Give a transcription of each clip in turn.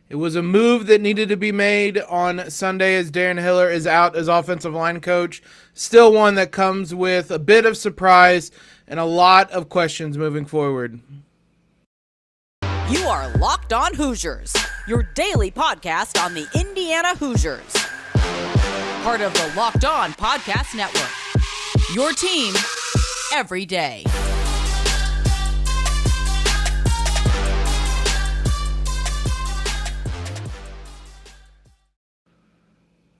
It was a move that needed to be made on Sunday as Darren Hiller is out as offensive line coach. Still one that comes with a bit of surprise and a lot of questions moving forward. You are Locked On Hoosiers, your daily podcast on the Indiana Hoosiers. Part of the Locked On Podcast Network, your team every day.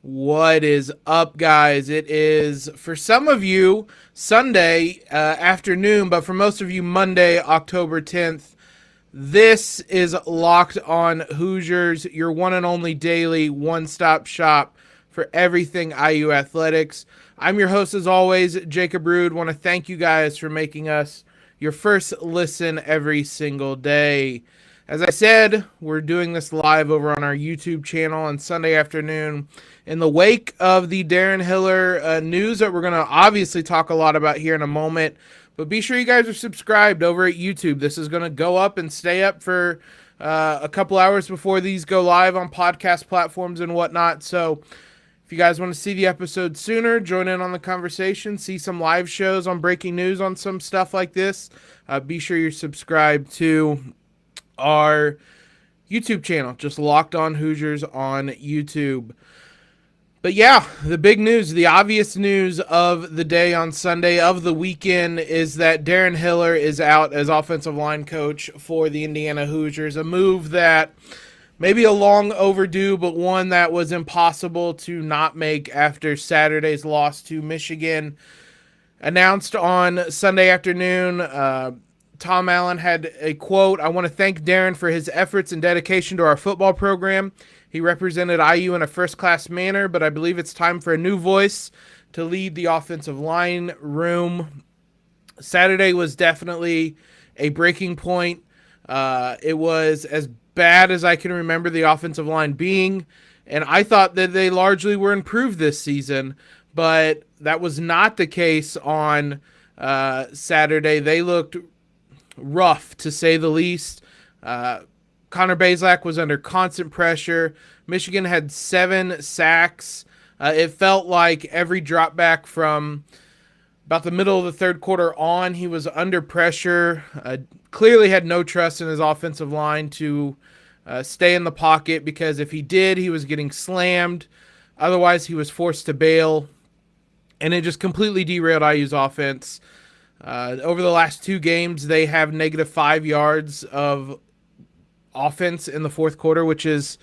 What is up, guys? It is, for some of you, Sunday afternoon, but for most of you, Monday, October 10th. This is Locked On Hoosiers, your one and only daily one-stop shop for everything IU athletics. I'm your host, as always, Jacob Rude. Want to thank you guys for making us your first listen every single day. As I said, we're doing this live over on our YouTube channel on Sunday afternoon in the wake of the Darren Hiller news that we're going to obviously talk a lot about here in a moment. But be sure you guys are subscribed over at YouTube. This is going to go up and stay up for a couple hours before these go live on podcast platforms and whatnot. So if you guys want to see the episode sooner, join in on the conversation, see some live shows on breaking news on some stuff like this, be sure you're subscribed to our YouTube channel, just Locked On Hoosiers on YouTube. But yeah, the big news, the obvious news of the day on Sunday, of the weekend, is that Darren Hiller is out as offensive line coach for the Indiana Hoosiers, a move that maybe a long overdue, but one that was impossible to not make after Saturday's loss to Michigan. Announced on Sunday afternoon, Tom Allen had a quote, "I want to thank Darren for his efforts and dedication to our football program. He represented IU in a first-class manner, but I believe it's time for a new voice to lead the offensive line room." Saturday was definitely a breaking point. It was as bad as I can remember the offensive line being, and I thought that they largely were improved this season, but that was not the case on Saturday. They looked rough, to say the least. Connor Bazelak was under constant pressure. Michigan had 7 sacks. It felt like every drop back from about the middle of the third quarter on, he was under pressure. Clearly had no trust in his offensive line to stay in the pocket, because if he did, he was getting slammed. Otherwise, he was forced to bail. And it just completely derailed IU's offense. Over the last 2 games, they have negative 5 yards of offense in the fourth quarter, which is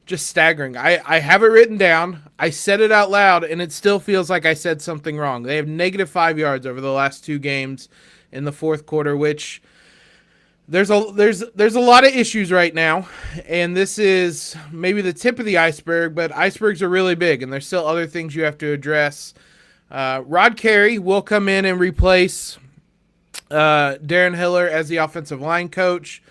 just staggering. I have it written down. I said it out loud, and it still feels like I said something wrong. They have negative 5 yards over the last 2 games in the fourth quarter, which there's a lot of issues right now, and this is maybe the tip of the iceberg, but icebergs are really big, and there's still other things you have to address. Carey will come in and replace Darren Hiller as the offensive line coach.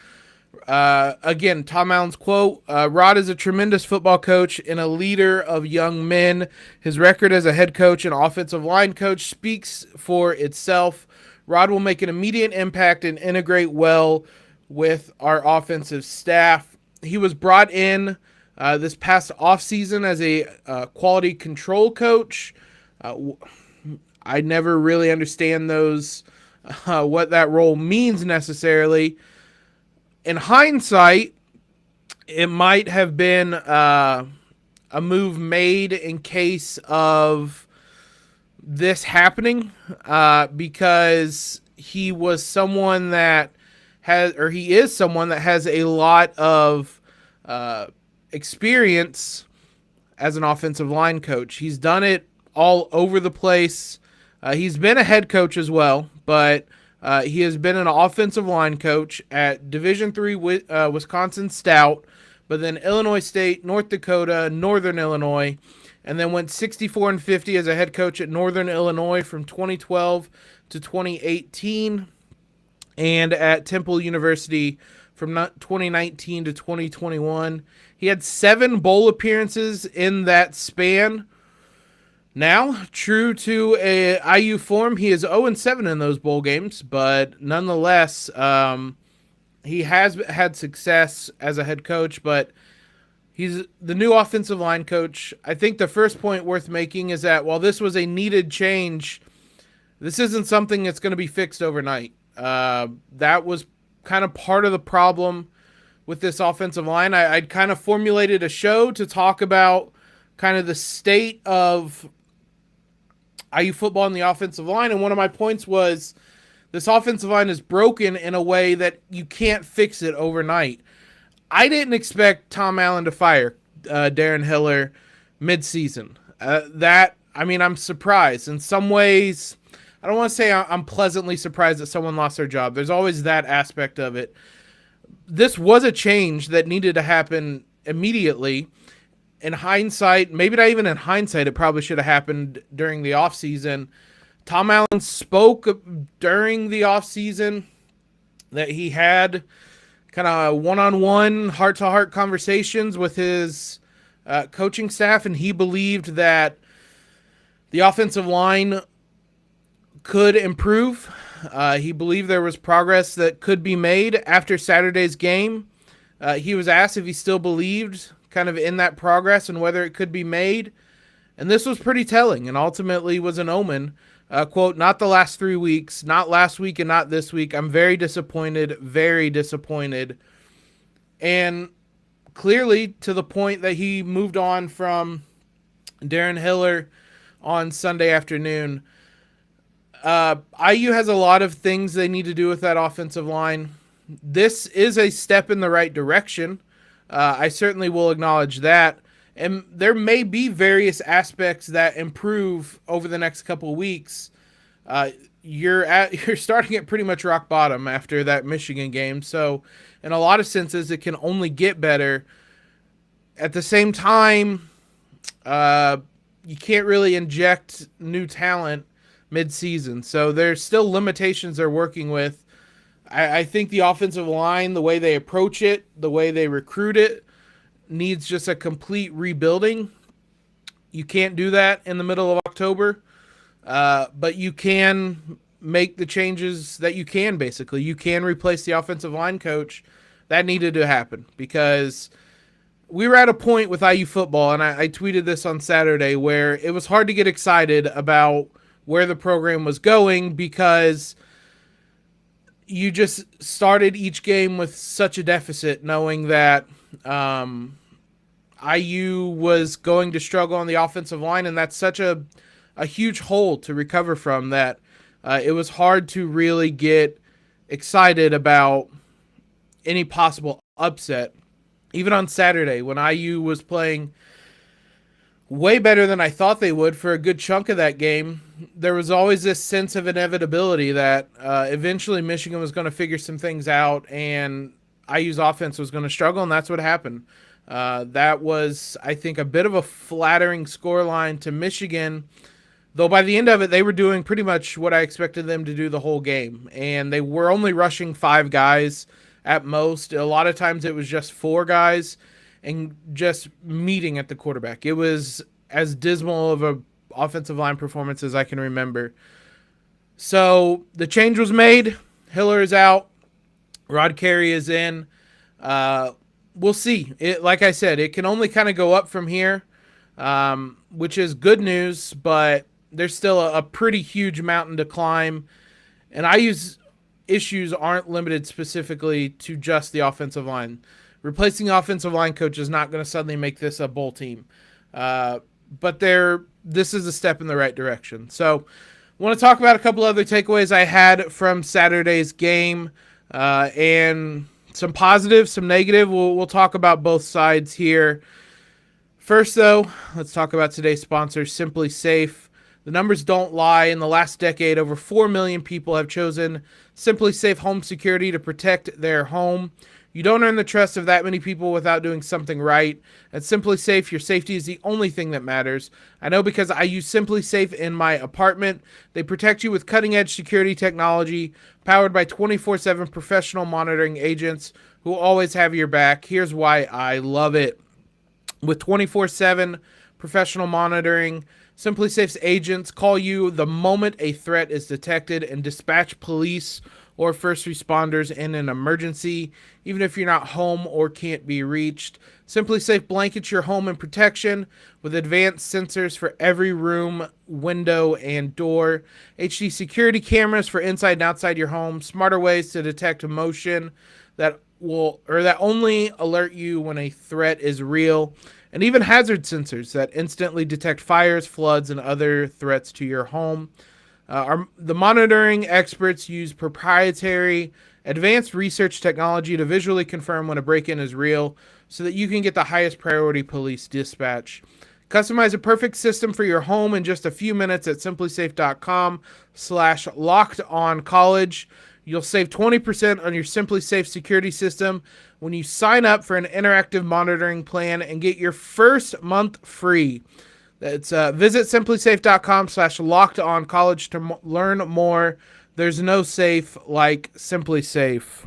Again, Tom Allen's quote, "Rod is a tremendous football coach and a leader of young men. His record as a head coach and offensive line coach speaks for itself. Rod will make an immediate impact and integrate well with our offensive staff." He was brought in this past offseason as a quality control coach. I never really understand those, what that role means necessarily. In hindsight, it might have been a move made in case of this happening, because he was someone that he is someone that has a lot of experience as an offensive line coach. He's done it all over the place. He's been a head coach as well, but he has been an offensive line coach at Division III Wisconsin Stout, but then Illinois State, North Dakota, Northern Illinois, and then went 64-50 as a head coach at Northern Illinois from 2012 to 2018, and at Temple University from 2019 to 2021. He had 7 bowl appearances in that span. Now, true to a IU form, he is 0-7 in those bowl games, but nonetheless, he has had success as a head coach, but He's the new offensive line coach. I think the first point worth making is that while this was a needed change, this isn't something that's going to be fixed overnight. That was kind of part of the problem with this offensive line. I'd kind of formulated a show to talk about kind of the state of IU football in the offensive line, and one of my points was this offensive line is broken in a way that you can't fix it overnight. I didn't expect Tom Allen to fire Darren Hiller midseason. I'm surprised. In some ways, I don't want to say I'm pleasantly surprised that someone lost their job. There's always that aspect of it. This was a change that needed to happen immediately. In hindsight, maybe not even in hindsight, it probably should have happened during the offseason. Tom Allen spoke during the offseason that he had kind of one-on-one, heart-to-heart conversations with his coaching staff, and he believed that the offensive line could improve. He believed there was progress that could be made after Saturday's game. He was asked if he still believed kind of in that progress and whether it could be made. And this was pretty telling and ultimately was an omen. Quote, not the last 3 weeks, not last week and not this week. I'm very disappointed, very disappointed. And clearly to the point that he moved on from Darren Hiller on Sunday afternoon. IU has a lot of things they need to do with that offensive line. This is a step in the right direction. I certainly will acknowledge that. And there may be various aspects that improve over the next couple of weeks. You're starting at pretty much rock bottom after that Michigan game. So in a lot of senses, it can only get better. At the same time, you can't really inject new talent mid-season. So there's still limitations they're working with. I think the offensive line, the way they approach it, the way they recruit it, needs just a complete rebuilding. You can't do that in the middle of October, but you can make the changes that you can, basically. You can replace the offensive line coach. That needed to happen because we were at a point with IU football, and I tweeted this on Saturday, where it was hard to get excited about where the program was going because you just started each game with such a deficit, knowing that IU was going to struggle on the offensive line, and that's such a huge hole to recover from that it was hard to really get excited about any possible upset. Even on Saturday, when IU was playing way better than I thought they would for a good chunk of that game, there was always this sense of inevitability that eventually Michigan was going to figure some things out and IU's offense was going to struggle, and that's what happened. That was, I think, a bit of a flattering scoreline to Michigan, though by the end of it, they were doing pretty much what I expected them to do the whole game, and they were only rushing 5 guys at most. A lot of times it was just 4 guys and just meeting at the quarterback. It was as dismal of a offensive line performance as I can remember. So the change was made. Hiller is out. Carey is in. We'll see. Like I said, it can only kind of go up from here, which is good news, but there's still a pretty huge mountain to climb. And IU's issues aren't limited specifically to just the offensive line. Replacing the offensive line coach is not going to suddenly make this a bowl team. But this is a step in the right direction. So I want to talk about a couple other takeaways I had from Saturday's game, and some positive, some negative. We'll talk about both sides here. First, though, let's talk about today's sponsor, Simply Safe. The numbers don't lie. In the last decade, over 4 million people have chosen Simply Safe Home Security to protect their home. You don't earn the trust of that many people without doing something right. At Simply Safe, your safety is the only thing that matters. I know because I use Simply Safe in my apartment. They protect you with cutting-edge security technology powered by 24/7 professional monitoring agents who always have your back. Here's why I love it. With 24/7 professional monitoring, Simply Safe's agents call you the moment a threat is detected and dispatch police or first responders in an emergency, even if you're not home or can't be reached. Simply Safe blankets your home in protection with advanced sensors for every room, window, and door, HD security cameras for inside and outside your home, smarter ways to detect motion that only alert you when a threat is real, and even hazard sensors that instantly detect fires, floods, and other threats to your home. The monitoring experts use proprietary advanced research technology to visually confirm when a break-in is real so that you can get the highest priority police dispatch. Customize a perfect system for your home in just a few minutes at simplysafe.com/lockedoncollege. You'll save 20% on your Simply Safe security system when you sign up for an interactive monitoring plan and get your first month free. That's visit simplysafe.com/lockedoncollege to learn more. There's no safe like Simply Safe.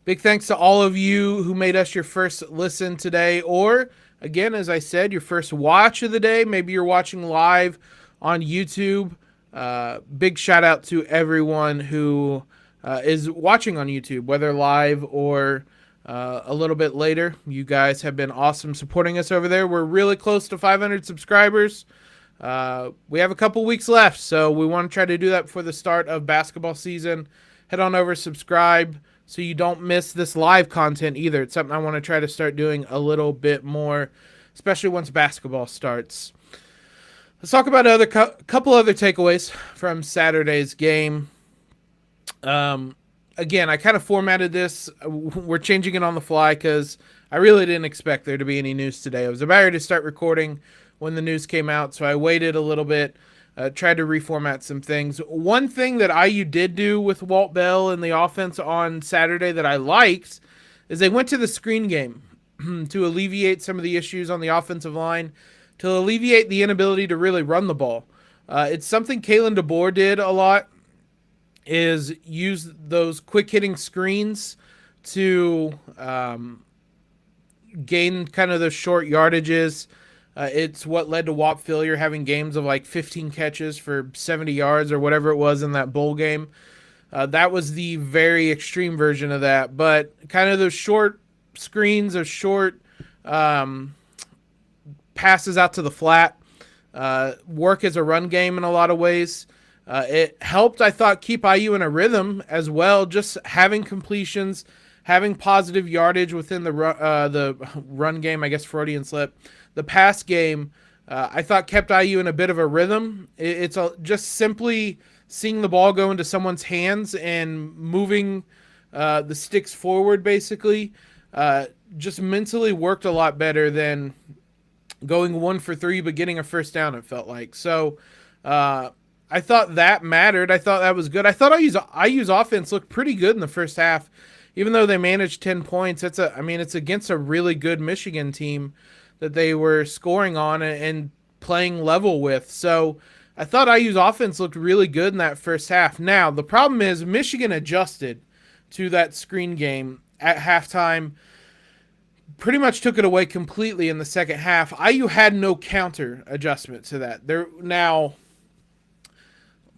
Big thanks to all of you who made us your first listen today, or again, as I said, your first watch of the day. Maybe you're watching live on YouTube. Big shout out to everyone who is watching on YouTube, whether live or a little bit later. You guys have been awesome supporting us over there. We're really close to 500 subscribers. We have a couple weeks left, so we want to try to do that before the start of basketball season. Head on over, subscribe, so you don't miss this live content either. It's something I want to try to start doing a little bit more, especially once basketball starts. Let's talk about couple other takeaways from Saturday's game. Again, I kind of formatted this. We're changing it on the fly because I really didn't expect there to be any news today. I was about ready to start recording when the news came out, so I waited a little bit, tried to reformat some things. One thing that IU did do with Walt Bell and the offense on Saturday that I liked is they went to the screen game to alleviate some of the issues on the offensive line, to alleviate the inability to really run the ball. It's something Kalen DeBoer did a lot, is use those quick-hitting screens to gain kind of the short yardages. It's what led to Walt Phillier having games of like 15 catches for 70 yards or whatever it was in that bowl game. That was the very extreme version of that. But kind of those short screens or short passes out to the flat work as a run game in a lot of ways. It helped, I thought, keep IU in a rhythm as well, just having completions, having positive yardage within the run game, I guess Freudian slip. The pass game, I thought, kept IU in a bit of a rhythm. It's just simply seeing the ball go into someone's hands and moving the sticks forward, basically, just mentally worked a lot better than going 1 for 3 but getting a first down, it felt like. So I thought that mattered. I thought that was good. I thought IU's offense looked pretty good in the first half, even though they managed 10 points. It's against a really good Michigan team that they were scoring on and playing level with. So I thought IU's offense looked really good in that first half. Now, the problem is Michigan adjusted to that screen game at halftime, pretty much took it away completely in the second half. IU had no counter adjustment to that. Now,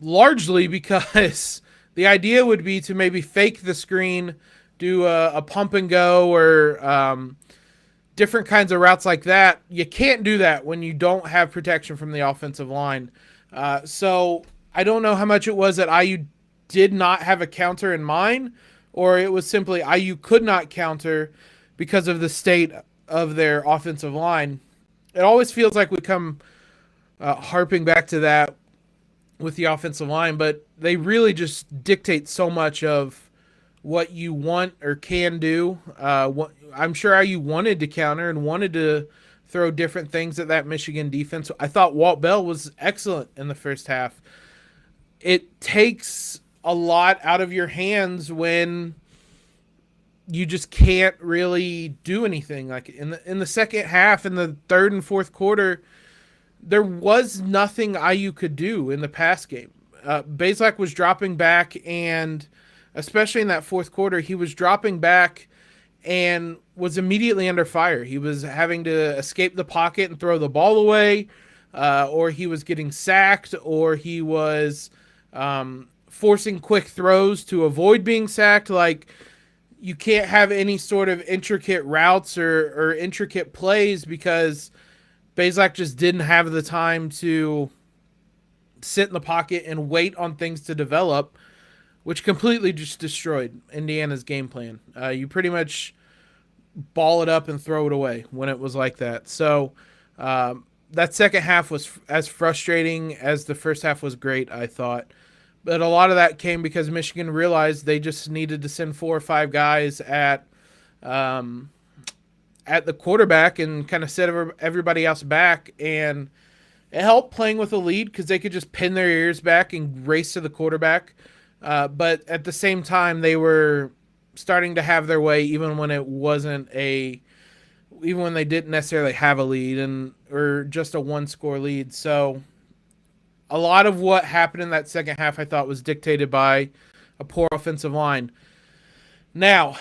largely because the idea would be to maybe fake the screen, do a pump and go or different kinds of routes like that. You can't do that when you don't have protection from the offensive line. So I don't know how much it was that IU did not have a counter in mind, or it was simply IU could not counter because of the state of their offensive line. It always feels like we come harping back to that with the offensive line, but they really just dictate so much of what you want or can do. I'm sure IU wanted to counter and wanted to throw different things at that Michigan defense. I thought Walt Bell was excellent in the first half. It takes a lot out of your hands when you just can't really do anything. Like in the second half, in the third and fourth quarter, there was nothing IU could do in the pass game. Bazelak was dropping back, and especially in that fourth quarter, he was dropping back and was immediately under fire. He was having to escape the pocket and throw the ball away, or he was getting sacked, or he was forcing quick throws to avoid being sacked. Like, you can't have any sort of intricate routes or intricate plays because Bazelak just didn't have the time to sit in the pocket and wait on things to develop, which completely just destroyed Indiana's game plan. You pretty much ball it up and throw it away when it was like that. So that second half was as frustrating as the first half was great, I thought. But a lot of that came because Michigan realized they just needed to send 4 or 5 guys at the quarterback and kind of set everybody else back. And it helped playing with a lead because they could just pin their ears back and race to the quarterback. But at the same time, they were starting to have their way even when they didn't necessarily have a lead or just a 1-score lead. So a lot of what happened in that second half, I thought, was dictated by a poor offensive line. Now,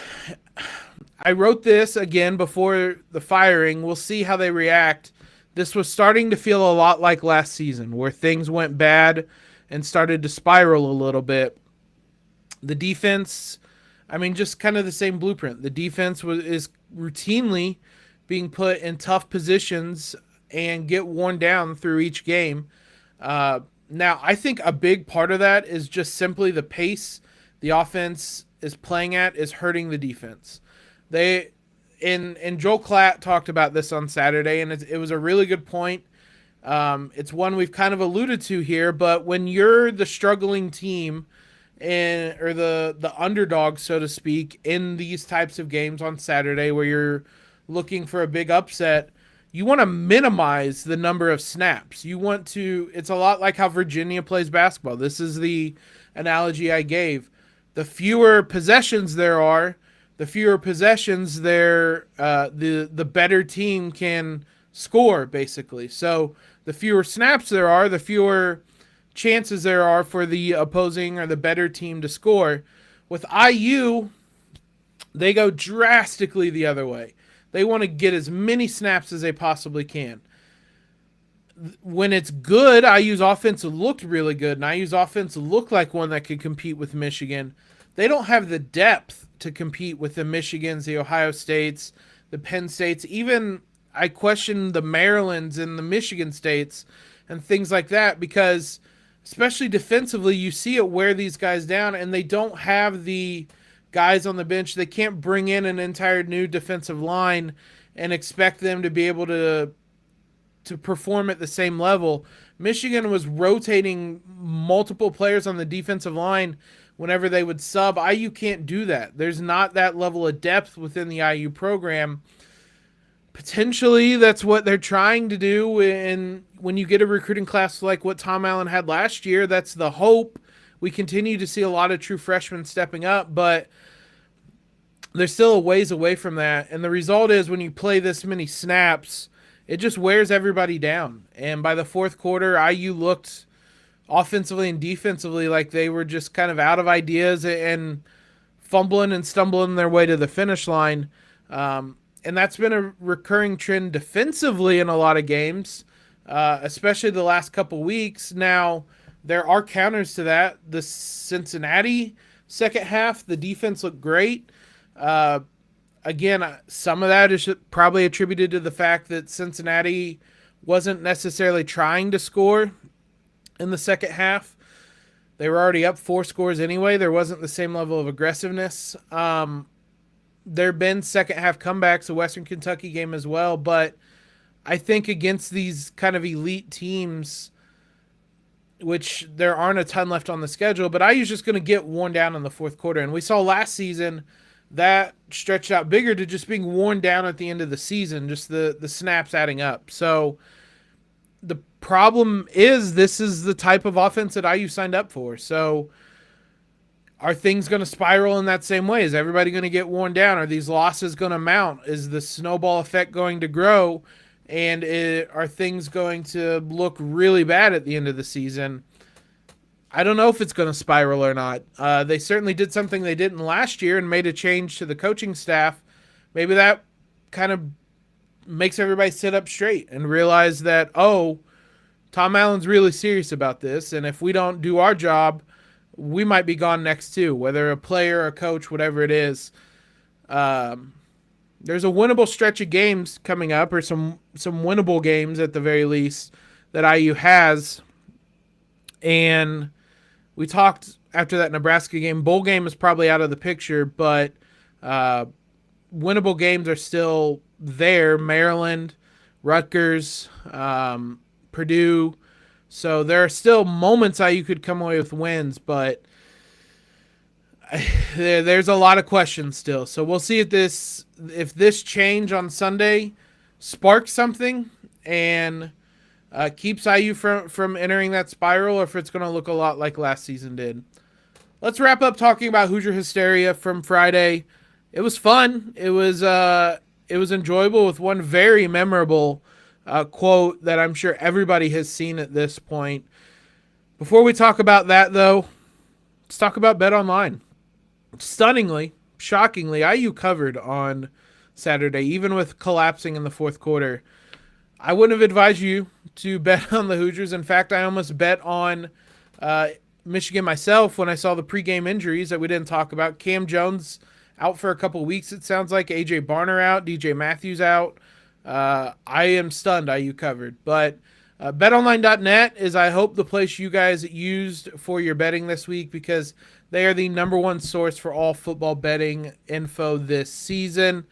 I wrote this again before the firing. We'll see how they react. This was starting to feel a lot like last season, where things went bad and started to spiral a little bit. The defense, just kind of the same blueprint. The defense is routinely being put in tough positions and get worn down through each game. Now, I think a big part of that is just simply the pace the offense is playing at is hurting the defense. And Joel Klatt talked about this on Saturday, and it was a really good point. It's one we've kind of alluded to here, but when you're the struggling team or the underdog, so to speak, in these types of games on Saturday where you're looking for a big upset, you want to minimize the number of snaps. It's a lot like how Virginia plays basketball. This is the analogy I gave. The fewer possessions there are, the better team can score, basically. So the fewer snaps there are, the fewer chances there are for the opposing or the better team to score. With IU, they go drastically the other way. They want to get as many snaps as they possibly can. When it's good, IU's offense looked really good, and IU's offense looked like one that could compete with Michigan. They don't have the depth to compete with the Michigans, the Ohio States, the Penn States. Even I question the Marylands and the Michigan States and things like that because, especially defensively, you see it wear these guys down, and they don't have the guys on the bench. They can't bring in an entire new defensive line and expect them to be able to perform at the same level. Michigan was rotating multiple players on the defensive line whenever they would sub. IU can't do that. There's not that level of depth within the IU program. Potentially, that's what they're trying to do. And when you get a recruiting class like what Tom Allen had last year, that's the hope. We continue to see a lot of true freshmen stepping up, but they're still a ways away from that. And the result is when you play this many snaps, it just wears everybody down. And by the fourth quarter, IU looked offensively and defensively like they were just kind of out of ideas and fumbling and stumbling their way to the finish line. And that's been a recurring trend defensively in a lot of games, especially the last couple weeks. Now, there are counters to that. The Cincinnati second half, the defense looked great. Again, some of that is probably attributed to the fact that Cincinnati wasn't necessarily trying to score in the second half. They were already up 4 scores anyway. There wasn't the same level of aggressiveness. There have been second half comebacks, a Western Kentucky game as well, but I think against these kind of elite teams, which there aren't a ton left on the schedule, but IU's just going to get worn down in the fourth quarter. And we saw last season that stretched out bigger to just being worn down at the end of the season, just the snaps adding up. So the problem is this is the type of offense that IU signed up for. So are things going to spiral in that same way? Is everybody going to get worn down? Are these losses going to mount? Is the snowball effect going to grow? And are things going to look really bad at the end of the season? I don't know if it's going to spiral or not. They certainly did something they didn't last year and made a change to the coaching staff. Maybe that kind of makes everybody sit up straight and realize that, oh, Tom Allen's really serious about this, and if we don't do our job, we might be gone next too, whether a player, a coach, whatever it is. There's a winnable stretch of games coming up, or some winnable games at the very least that IU has. And we talked after that Nebraska game. Bowl game is probably out of the picture, but winnable games are still there. Maryland, Rutgers, Purdue. So there are still moments IU could come away with wins, but there's a lot of questions still. So we'll see if this change on Sunday sparks something and keeps IU from entering that spiral, or if it's going to look a lot like last season did. Let's wrap up talking about Hoosier Hysteria from Friday. It was fun. It was enjoyable, with one very memorable quote that I'm sure everybody has seen at this point. Before we talk about that, though, let's talk about Bet Online. Stunningly, shockingly, IU covered on Saturday, even with collapsing in the fourth quarter. I wouldn't have advised you to bet on the Hoosiers. In fact, I almost bet on Michigan myself when I saw the pregame injuries that we didn't talk about. Cam Jones out for a couple of weeks, it sounds like. A.J. Barner out. DJ Matthews out. I am stunned IU covered. But betonline.net is, I hope, the place you guys used for your betting this week, because they are the number one source for all football betting info this season.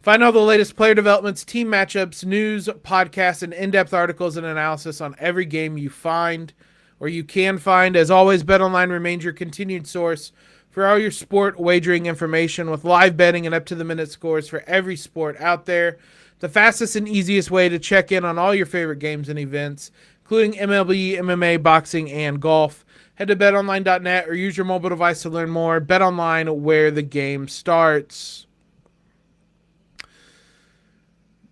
Find all the latest player developments, team matchups, news, podcasts, and in-depth articles and analysis on every game you find, or you can find. As always, BetOnline remains your continued source for all your sport wagering information, with live betting and up-to-the-minute scores for every sport out there. The fastest and easiest way to check in on all your favorite games and events, including MLB, MMA, boxing, and golf. Head to betonline.net or use your mobile device to learn more. BetOnline, where the game starts.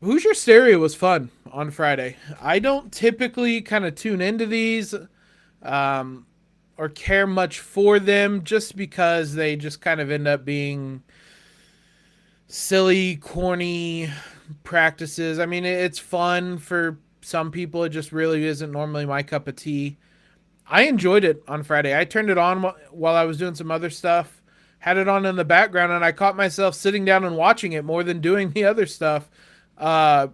Hoosier Hysteria was fun on Friday. I don't typically kind of tune into these or care much for them, just because they just kind of end up being silly, corny practices. I mean, it's fun for some people. It just really isn't normally my cup of tea. I enjoyed it on Friday. I turned it on while I was doing some other stuff, had it on in the background, and I caught myself sitting down and watching it more than doing the other stuff. Shout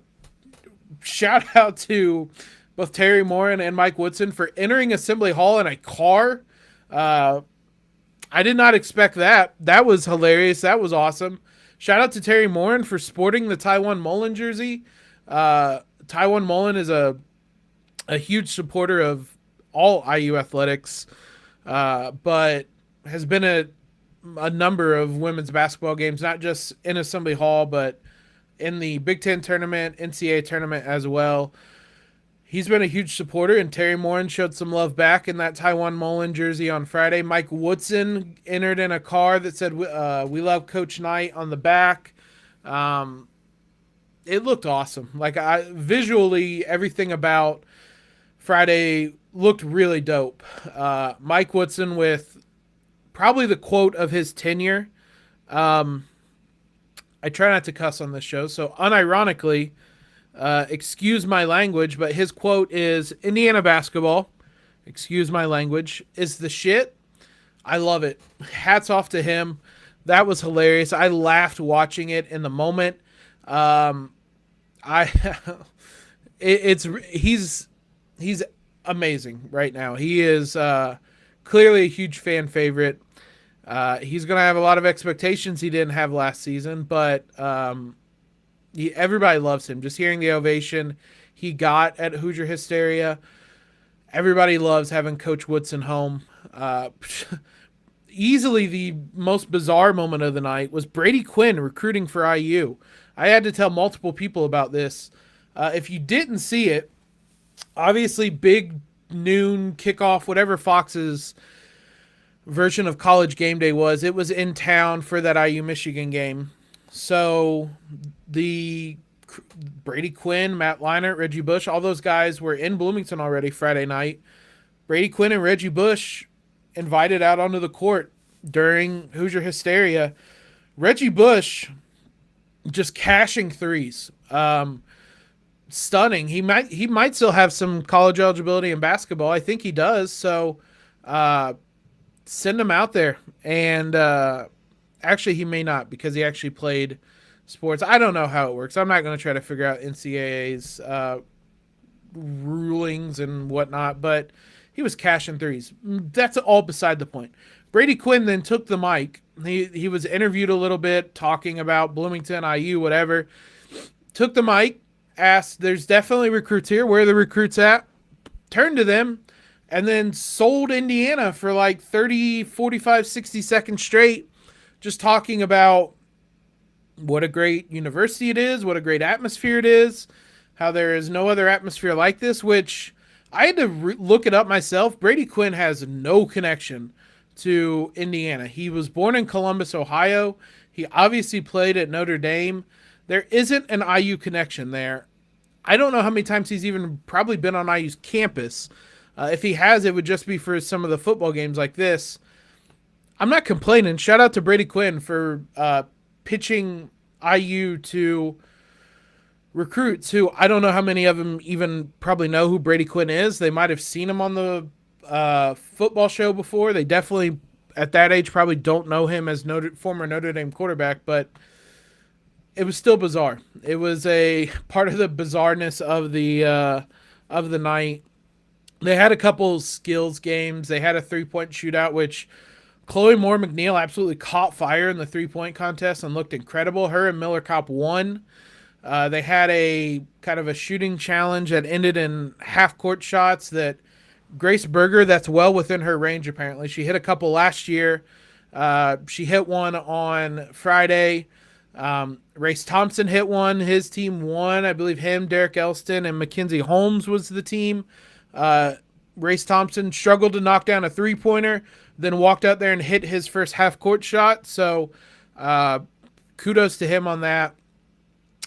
out to both Teri Moren and Mike Woodson for entering Assembly Hall in a car. I did not expect that. That was hilarious. That was awesome. Shout out to Teri Moren for sporting the Taiwan Mullen jersey. Taiwan Mullen is a huge supporter of all IU athletics, but has been a number of women's basketball games, not just in Assembly Hall, but in the Big Ten tournament, NCAA tournament as well. He's been a huge supporter, and Teri Moren showed some love back in that Taiwan Mullen jersey on Friday. Mike Woodson entered in a car that said, "We love Coach Knight" on the back. It looked awesome. Visually, everything about Friday looked really dope. Mike Woodson with probably the quote of his tenure. I try not to cuss on this show, so unironically, excuse my language, but his quote is, "Indiana basketball, excuse my language, is the shit." I love it. Hats off to him. That was hilarious. I laughed watching it in the moment. He's amazing right now. He is clearly a huge fan favorite. He's going to have a lot of expectations he didn't have last season, but everybody loves him. Just hearing the ovation he got at Hoosier Hysteria, everybody loves having Coach Woodson home. Easily the most bizarre moment of the night was Brady Quinn recruiting for IU. I had to tell multiple people about this. If you didn't see it, obviously big noon kickoff, whatever Fox's version of College Game Day was, it was in town for that IU Michigan game. So the Brady Quinn, Matt Leinart, Reggie Bush, all those guys were in Bloomington already Friday night. Brady Quinn and Reggie Bush invited out onto the court during Hoosier Hysteria. Reggie Bush just cashing threes. Stunning. He might still have some college eligibility in basketball. I think he does. So send him out there. And actually, he may not because he actually played sports. I don't know how it works. I'm not going to try to figure out NCAA's rulings and whatnot, but he was cashing threes. That's all beside the point. Brady Quinn then took the mic. He was interviewed a little bit, talking about Bloomington, IU, whatever. Took the mic, asked, there's definitely recruits here. Where are the recruits at? Turned to them, and then sold Indiana for like 30, 45, 60 seconds straight, just talking about what a great university it is, what a great atmosphere it is, how there is no other atmosphere like this, which I had to look it up myself. Brady Quinn has no connection to Indiana. He was born in Columbus, Ohio. He obviously played at Notre Dame. There isn't an IU connection there. I don't know how many times he's even probably been on IU's campus. If he has, it would just be for some of the football games like this. I'm not complaining. Shout out to Brady Quinn for pitching IU to recruits who I don't know how many of them even probably know who Brady Quinn is. They might have seen him on the football show before. They definitely, at that age, probably don't know him as former Notre Dame quarterback, but it was still bizarre. It was a part of the bizarreness of the night. They had a couple skills games. They had a 3-point shootout, which Chloe Moore McNeil absolutely caught fire in the 3-point contest and looked incredible. Her and Miller Kopp won. They had a kind of a shooting challenge that ended in half-court shots that Grace Berger, that's well within her range apparently. She hit a couple last year. She hit one on Friday. Race Thompson hit one. His team won. I believe him, Derek Elston, and Mackenzie Holmes was the team. Race Thompson struggled to knock down a 3-pointer, then walked out there and hit his first half-court shot. So kudos to him on that.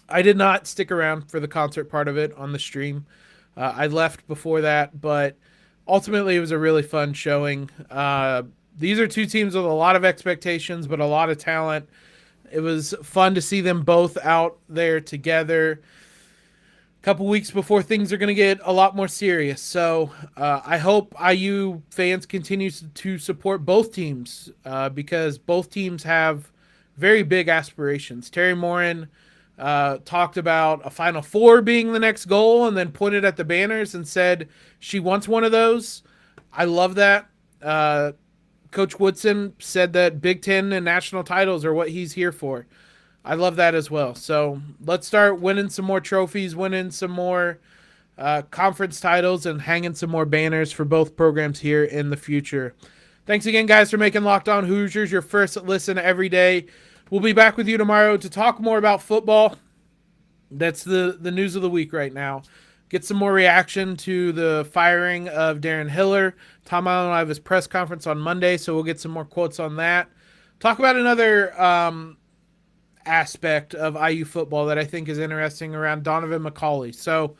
I did not stick around for the concert part of it on the stream. I left before that, but ultimately it was a really fun showing. These are two teams with a lot of expectations, but a lot of talent. It was fun to see them both out there together a couple weeks before things are going to get a lot more serious. So I hope IU fans continue to support both teams because both teams have very big aspirations. Teri Moren talked about a Final Four being the next goal and then pointed at the banners and said she wants one of those. I love that. Coach Woodson said that Big Ten and national titles are what he's here for. I love that as well. So let's start winning some more trophies, winning some more conference titles, and hanging some more banners for both programs here in the future. Thanks again, guys, for making Locked On Hoosiers your first listen every day. We'll be back with you tomorrow to talk more about football. That's the news of the week right now. Get some more reaction to the firing of Darren Hiller. Tom Allen will have his press conference on Monday, so we'll get some more quotes on that. Talk about another aspect of IU football that I think is interesting around Donovan McCauley. So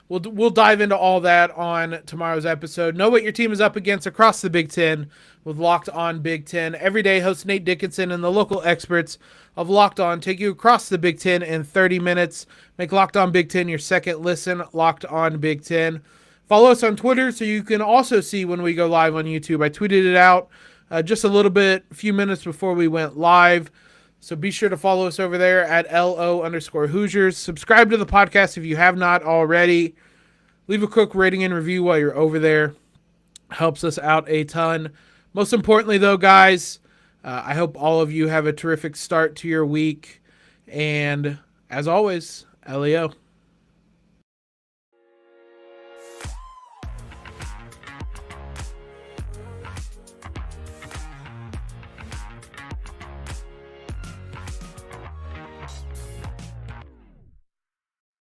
we'll dive into all that on tomorrow's episode. Know what your team is up against across the Big Ten with Locked On Big Ten. Every day, host Nate Dickinson and the local experts of Locked On take you across the Big Ten in 30 minutes. Make Locked On Big Ten your second listen, Locked On Big Ten. Follow us on Twitter so you can also see when we go live on YouTube. I tweeted it out just a few minutes before we went live. So be sure to follow us over there at LO_Hoosiers. Subscribe to the podcast if you have not already. Leave a quick rating and review while you're over there. Helps us out a ton. Most importantly, though, guys, I hope all of you have a terrific start to your week. And as always, LEO.